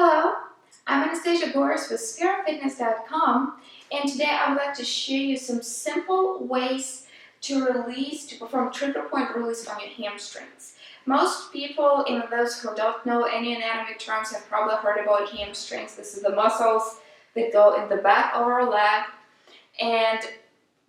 Hello, I'm Anastasia Boris with SphereFitness.com, and today I would like to show you some simple ways to perform trigger point release on your hamstrings. Most people, even those who don't know any anatomy terms, have probably heard about hamstrings. This is the muscles that go in the back of our leg, and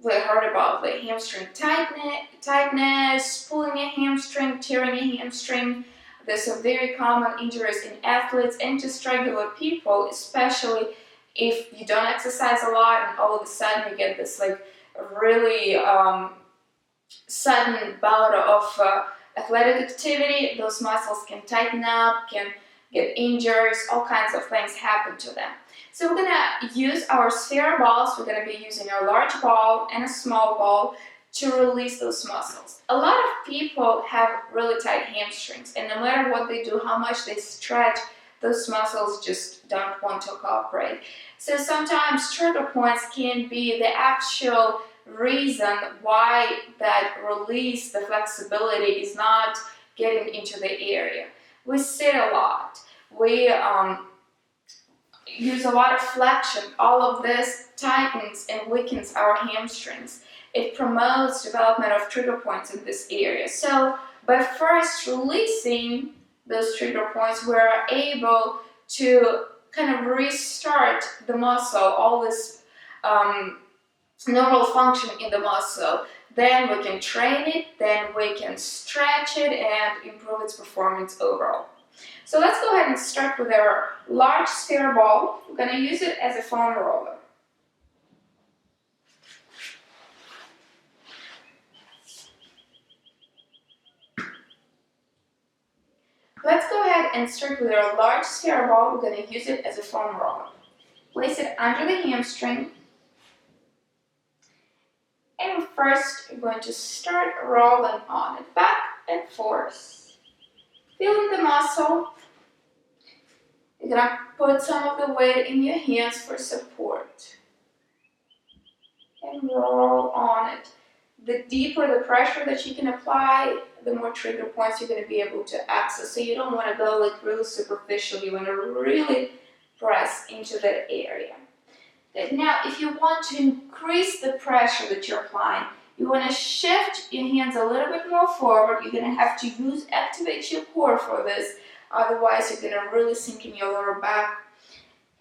we heard about the hamstring tightness, pulling a hamstring, tearing a hamstring. There's some very common injuries in athletes and just regular people, especially if you don't exercise a lot and all of a sudden you get this really sudden bout of athletic activity. Those muscles can tighten up, can get injuries, all kinds of things happen to them. So we're going to use our sphere balls. We're going to be using a large ball and a small ball to release those muscles. A lot of people have really tight hamstrings, and no matter what they do, how much they stretch, those muscles just don't want to cooperate. So sometimes trigger points can be the actual reason why that release, the flexibility, is not getting into the area. We sit a lot. We use a lot of flexion. All of this tightens and weakens our hamstrings. It promotes development of trigger points in this area. So by first releasing those trigger points, we're able to kind of restart the muscle, all this normal function in the muscle. Then we can train it, then we can stretch it and improve its performance overall. So let's go ahead and start with our large sphere ball. We're going to use it as a foam roller. Let's go ahead and start with our large sphere ball. We're going to use it as a foam roller. Place it under the hamstring. And first, we're going to start rolling on it back and forth. Feeling the muscle. You're going to put some of the weight in your hands for support. And roll on it. The deeper the pressure that you can apply, the more trigger points you're going to be able to access. So you don't want to go really superficial. You want to really press into that area. Good. Now, if you want to increase the pressure that you're applying, you want to shift your hands a little bit more forward. You're going to have to activate your core for this. Otherwise, you're going to really sink in your lower back.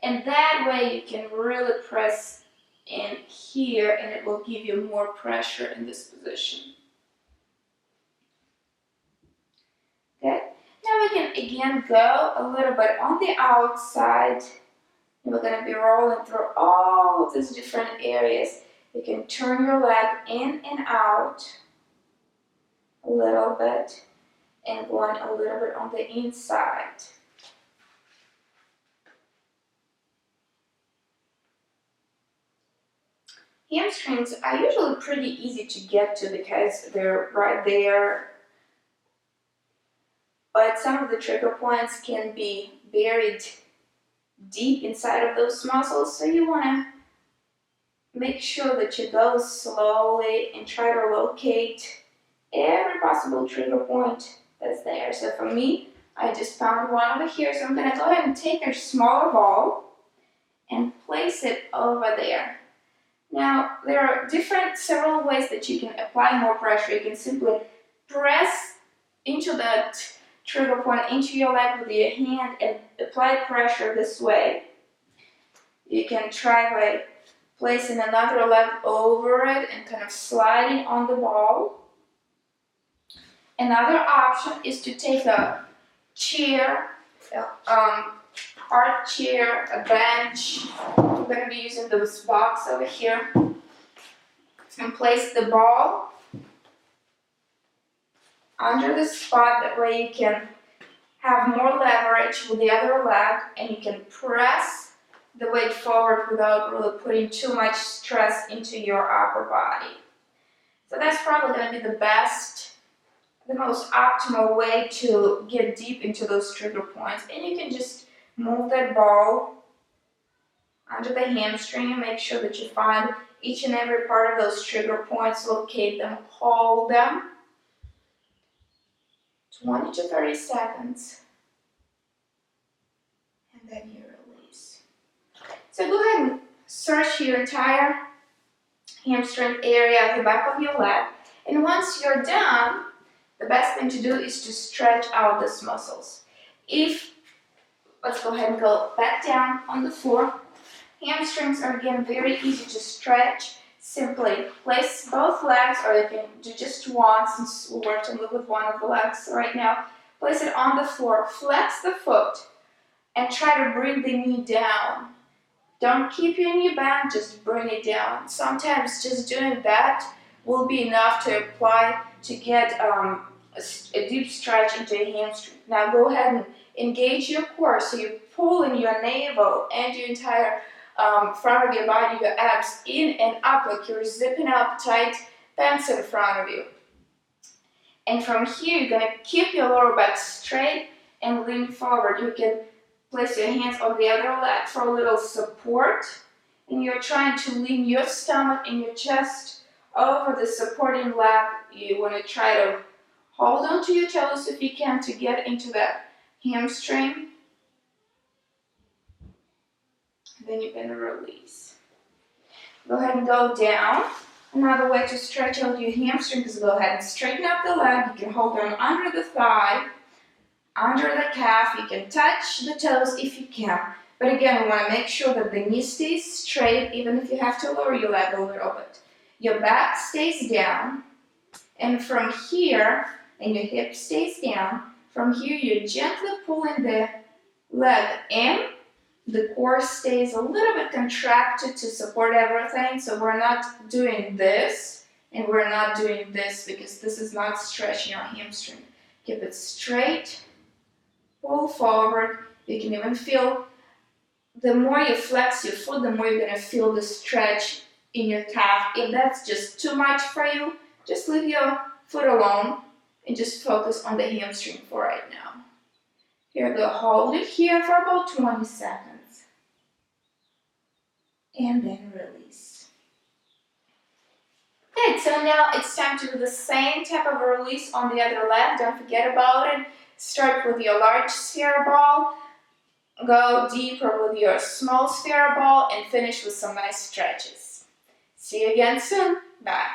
And that way, you can really press in here, and it will give you more pressure in this position. Good. Now we can again go a little bit on the outside. And we're going to be rolling through all of these different areas. You can turn your leg in and out a little bit, and going a little bit on the inside. Hamstrings are usually pretty easy to get to because they're right there, but some of the trigger points can be buried deep inside of those muscles, so you want to make sure that you go slowly and try to locate every possible trigger point that's there. So for me, I just found one over here, so I'm going to go ahead and take a smaller ball and place it over there. Now, there are several ways that you can apply more pressure. You can simply press into that trigger point into your leg with your hand and apply pressure this way. You can try by placing another leg over it and kind of sliding on the ball. Another option is to take a chair, hard chair, a bench. I'm going to be using this box over here, and place the ball under the spot. That way you can have more leverage with the other leg, and you can press the weight forward without really putting too much stress into your upper body. So that's probably going to be the most optimal way to get deep into those trigger points. And you can just move that ball under the hamstring and make sure that you find each and every part of those trigger points, locate them, hold them. 20 to 30 seconds. And then you release. So go ahead and stretch your entire hamstring area at the back of your leg. And once you're done, the best thing to do is to stretch out these muscles. Let's go ahead and go back down on the floor. Hamstrings are again very easy to stretch. Simply place both legs, or you can do just one since we're working with one of the legs right now. Place it on the floor, flex the foot, and try to bring the knee down. Don't keep your knee bent, just bring it down. Sometimes just doing that will be enough to get a deep stretch into a hamstring. Now go ahead and engage your core, so you're pulling your navel and your entire front of your body, your abs in and up, like you're zipping up tight pants in front of you. And from here, you're gonna keep your lower back straight and lean forward. You can place your hands on the other leg for a little support, and you're trying to lean your stomach and your chest over the supporting leg. You want to try to hold on to your toes if you can to get into that hamstring. Then you're going to release. Go ahead and go down. Another way to stretch out your hamstring is go ahead and straighten up the leg. You can hold on under the thigh, under the calf. You can touch the toes if you can. But again, we want to make sure that the knee stays straight, even if you have to lower your leg a little bit. Your back stays down, and from here, and your hip stays down. From here, you're gently pulling the leg in. The core stays a little bit contracted to support everything, so we're not doing this, and we're not doing this because this is not stretching your hamstring. Keep it straight, pull forward. You can even feel, the more you flex your foot, the more you're going to feel the stretch in your calf. If that's just too much for you, just leave your foot alone and just focus on the hamstring for right now. Here, go hold it here for about 20 seconds. And then release. Good, so now it's time to do the same type of release on the other leg. Don't forget about it. Start with your large sphere ball. Go deeper with your small sphere ball and finish with some nice stretches. See you again soon. Bye.